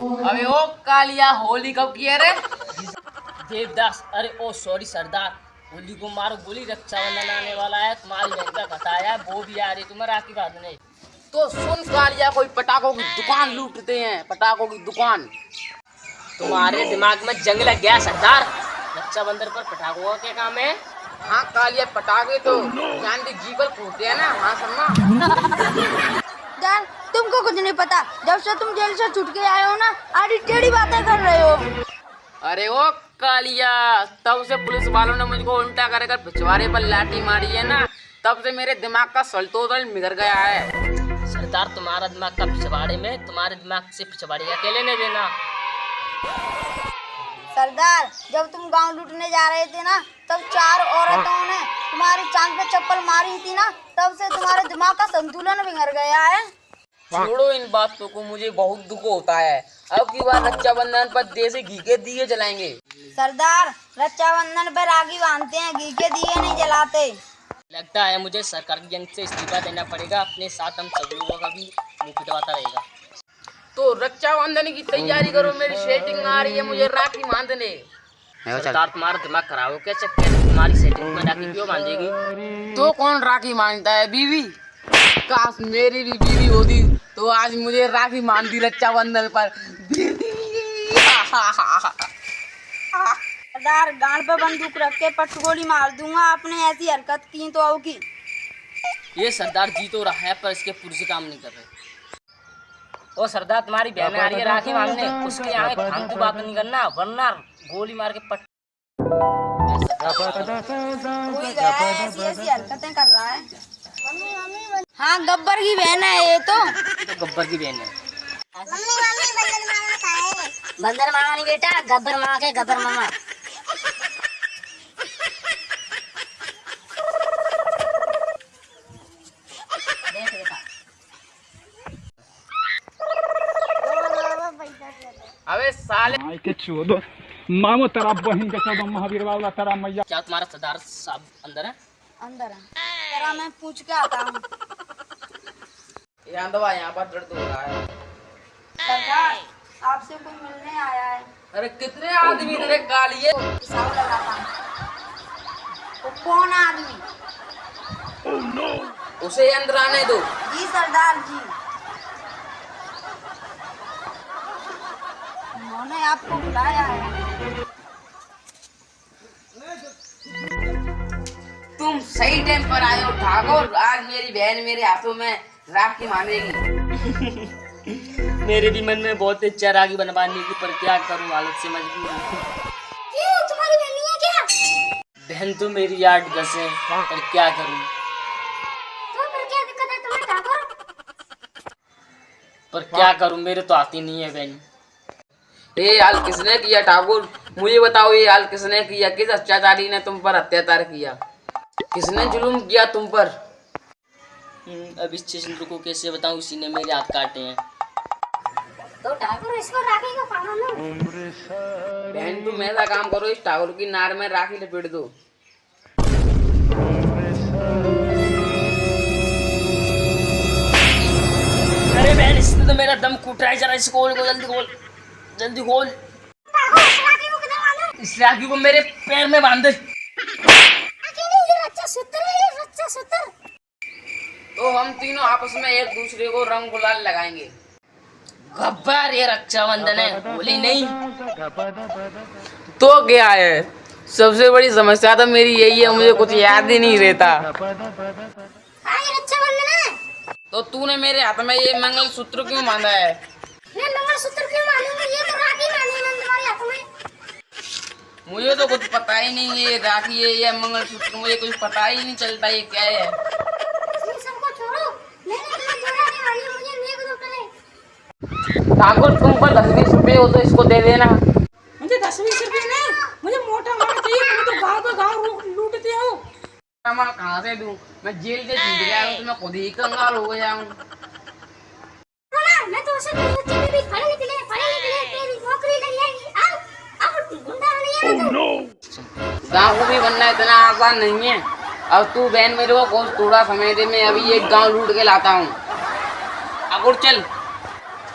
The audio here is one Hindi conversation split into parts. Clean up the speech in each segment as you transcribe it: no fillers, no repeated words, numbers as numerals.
अबे ओ कालिया, होली कब की है रे? देवदास, अरे ओ सॉरी सरदार, होली को मारो गोली, रक्षाबंधन आने वाला है, तुम्हारी बहन का बताया वो भी आ रही, तुम्हें राखी बांधने। तो सुन कालिया, कोई पटाखों की दुकान लूटते हैं, पटाखों की दुकान। तुम्हारे दिमाग में जंग लग गया सरदार, रक्षाबंधन पर पटाखों का क्या काम है? हाँ कालिया, पटाखे तो गांधी जी पर फूटते हैं ना, हाँ सम्मा। यार तुमको कुछ नहीं पता, जब से तुम जेल से छूट के आए हो ना, आधी टेढ़ी बातें कर रहे हो। अरे ओ कालिया, तब से पुलिस वालों ने मुझको उल्टा कर कर पिछवाड़े पर लाठी मारी है ना, तब से मेरे दिमाग का सल्टोतल बिगड़ गया है। सरदार, तुम्हारा दिमाग का पिछवाड़े में, तुम्हारे दिमाग से पिछवाड़े का क्या लेने देना? सरदार, जब तुम गांव लूटने जा रहे थे ना, तब 4 औरतों ने तुम्हारी चांद पे चप्पल मारी थी ना, तब से तुम्हारे दिमाग का संतुलन बिगड़ गया है। छोड़ो इन बातों को, मुझे बहुत दुख होता है। अब की बार रक्षाबंधन पर देसी घी के दिए जलाएंगे। सरदार, रक्षाबंधन पर राखी बांधते हैं, घी के दिए नहीं जलाते। लगता है मुझे सरकारी जंग से इस्तीफा देना पड़ेगा, अपने साथ हम सब लोगों का भी मुंह पिटवाता रहेगा। तो रक्षाबंधन की तैयारी करो, मेरी सेटिंग आ रही है, मुझे राखी बांधने। सरदार, तुम्हारा दिमाग खराब हो क्या? चक्कर तुम्हारी सेटिंग में राखी क्यों बांधेगी? तो कौन राखी बांधता है? बीवी। काश मेरी भी बीवी होती तो आज मुझे राखी बांधती रक्षाबंधन पर। सरदार, गांड पे बंदूक रख के पटगोली मार दूंगा, आपने ऐसी हरकत की तो होगी। ये सरदार जी तो रहा है, पर इसके पुरुष काम नहीं कर रहे। ओ सरदार, तुम्हारी बहन आ रही है राखी बांधने, उसके आगे फालतू बात नहीं करना, वरना गोली मार के पट। कोई गया है, ऐसी ऐसी हरकतें कर रहा है। हाँ, गब्बर की बहन है ये तो गब्बर की बहन है। बंदर मामा नहीं बेटा, गब्बर मामा के गब्बर मामा। अबे साले के चोदो मामो तेरा बहन के चोदो महावीर बाबा तेरा मैया। क्या तुम्हारा सरदार साहब अंदर है? अंदर है, तेरा मैं पूछ के आता हूँ। यहाँ पर दर्द हो रहा है। सरदार, आपसे कोई मिलने आया है। अरे कितने आदमी तेरे कालिए? हिसाब लगाता हूँ। वो कौन आदमी? उसे अंदर आने दो। जी सरदार जी, उन्होंने आपको बुलाया है। तुम सही टाइम पर आए हो ठाकुर, आज मेरी बहन मेरे हाथों में राखी बांधेगी। मेरे भी मन में बहुत इच्छा राखी बनवाने की, पर क्या करूं, हालत से मजबूर हूं। क्यों, तुम्हारी बहन नहीं है क्या? बहन तो मेरी 8-10 है, पर क्या करूं? तो फिर क्या दिक्कत है तुम्हें ठाकुर? पर क्या करूं, मेरे तो आती नहीं है बहन। ये हाल किसने किया ठाकुर? मुझे बताओ, ये हाल किसने किया? किस अत्याचारी ने तुम पर अत्याचार किया? किसने जुल्म किया तुम पर? अब इस चंद्र को कैसे बताऊं, इसी ने मेरे हाथ काटे हैं। तो ठाकुर, इसको राखी को पाना लो। बहन तुम ऐसा काम करो, इस ठाकुर की नार में राखी लपेट दो। अरे बहन, इसने तो मेरा दम कूट रहा है, जरा इसको खोल, जल्दी खोल, जल्दी खोल। ठाकुर, इस राखी को किधर बांधो? इस राखी को मेरे पैर में बांध दे। अकेले ये रच्चा सूत्र है, ये रच्चा सूत्र। तो हम तीनों आपस में एक दूसरे को रंग गुलाल लगाएंगे। गब्बर, ये रक्षाबंधन है, होली नहीं। तो क्या है? सबसे बड़ी समस्या तो मेरी यही है, मुझे कुछ याद ही नहीं रहता। हाँ, ये रक्षाबंधन है। तो तूने मेरे हाथ में ये मंगलसूत्र क्यों बांधा है? मैं मंगलसूत्र क्यों बांधूंगी? ये तो राखी बांधी है मैंने तुम्हारे हाथों में। मुझे तो कुछ पता ही नहीं, ये राखी है या मंगलसूत्र, मुझे कुछ पता ही नहीं चलता ये क्या है। ये सबको छोड़ो, मैंने तुम्हें जो राखी बांधी है, मुझे नहीं कुछ पता है। ठाकुर, तुम पर 10-20 रुपए हो तो इसको दे देना। मुझे 10-20 रुपए नहीं, मुझे मोटा माल चाहिए। तुम तो गाँव का गाँव लूटते हो। मैं कहाँ से दूं? मैं जेल से छूट गया हूँ तो मैं खुद ही कंगाल हो गया हूँ। मैं तो उसे बच्चे में भी पढ़े निकले तेरी नौकरी लग जाएगी। अब गुंडा नहीं है तू। गाँव को भी बनना इतना आसान नहीं है। अब तू बहन मेरे को कुछ थोड़ा समय दे, मैं अभी एक गाँव लूट के लाता हूँ। ठाकुर चल।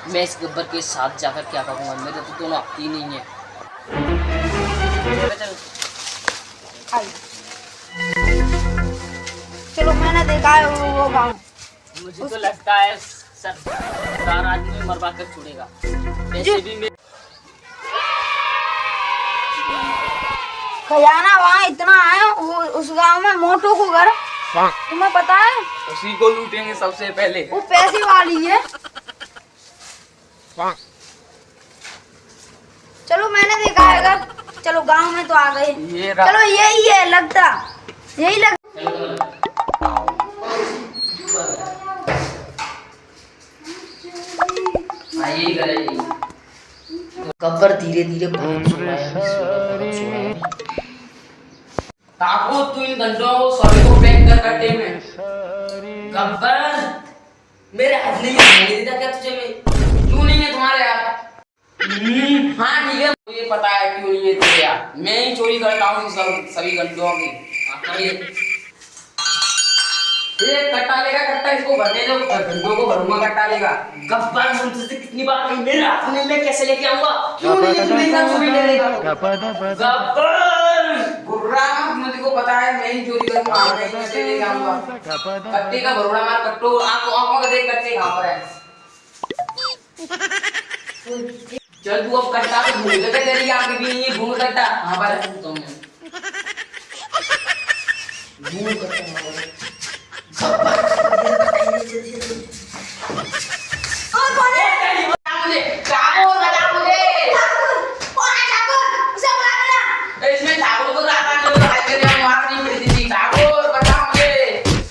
मैं इस गब्बर के साथ जाकर क्या करूँगा, मेरे तो दोनों आती ही नहीं है। चल चलो मैंने देखा है वो गाँव। मुझे तो लगता है सरदार आदमी मरवा कर छोड़ेगा। वैसे भी मैं खजाना वहाँ इतना है, वो उस गांव में मोटू को घर, तुम्हें पता है? उसी को लूटेंगे सबसे पहले। वो पैसे वाली है। चलो मैंने देखा है घर। चलो गांव में तो आ गए। ये रहा। चलो यही है लगता, यही लगता। यही करेगी। गब्बर धीरे धीरे बहुत सो रहा है। ताको तू इन घंटों को सभी को पैक कर कट्टे में। गब्बर मेरे हाथ नहीं है, देता क्या तुझे मैं? क्यों नहीं है तुम्हारे यार? हाँ ठीक है, मुझे पता है क्यों नहीं है तुझे यार। मैं ही चोरी करता हूँ सभी घंटों की। ये कट्टा लेगा, कट्टा इसको भरने दो, घंटों को भरूंगा कट्टा लेगा। गब्बर मैं तुझसे कितनी बार कही, मेरे हाथ में मैं कैसे लेके आऊंगा? क्यों नहीं है तुम्हें क्या चोरी करेगा? गब्बर बुर्रा मुझे को पता है, मैं ही चोरी करूंगा, मैं कैसे लेके आऊंगा कट्टे का भरोड़ा मार। कट्टो आंखों का देख कट्टे कहाँ पर है। चल तू अब कट्टा तो भूल गया, तेरी आंखें भी नहीं है, भूल कट्टा कहाँ पर है? मुझे ठाकुर बता मुझे। इसमें ठाकुर को रात में लोग हाथ में दिया, मार नहीं पड़ी थी। ठाकुर बचा मुझे,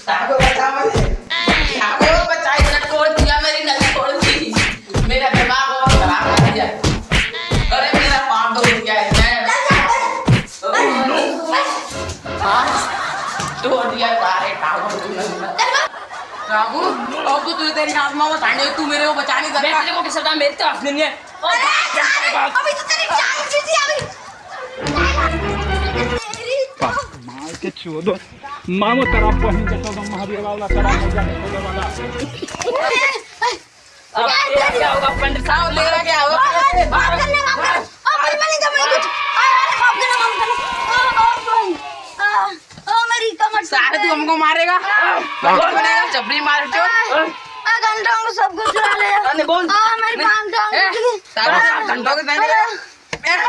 ठाकुर बचा मुझे, ठाकुर बचा। इसने तोड़ दिया मेरी नली, तोड़ दी मेरा दिमाग और खराब कर दिया। अरे मेरा पाँव तोड़ दिया इसने। तोड़ दिया सारे ठाकुर। ठाकुर अब तो तुझे तेरी आत्मा में ठाने, तू मेरे को बचा नहीं मैं सकता। तेरे को किस सरदार, मेरे तो हाथ में नहीं है। अभी तो तेरी जान भी थी अभी। मार के चोदो मामो तेरा बहन के चौदह महावीर वाला तेरा मजा नहीं वाला। अब तेरा क्या होगा पंडित साहब? ले रहा क्या होगा? माफ करना, माफ करना। अरे मैं नहीं करूँगी कुछ। अरे माफ करना, माफ करना। मेरी कमर सारे तू हमको मारेगा, बनेगा चपड़ी मार चोर। घंटों को सब कुछ चुरा ले। अरे बोल। मेरी घंटों सारे घंटों के पहले मेरा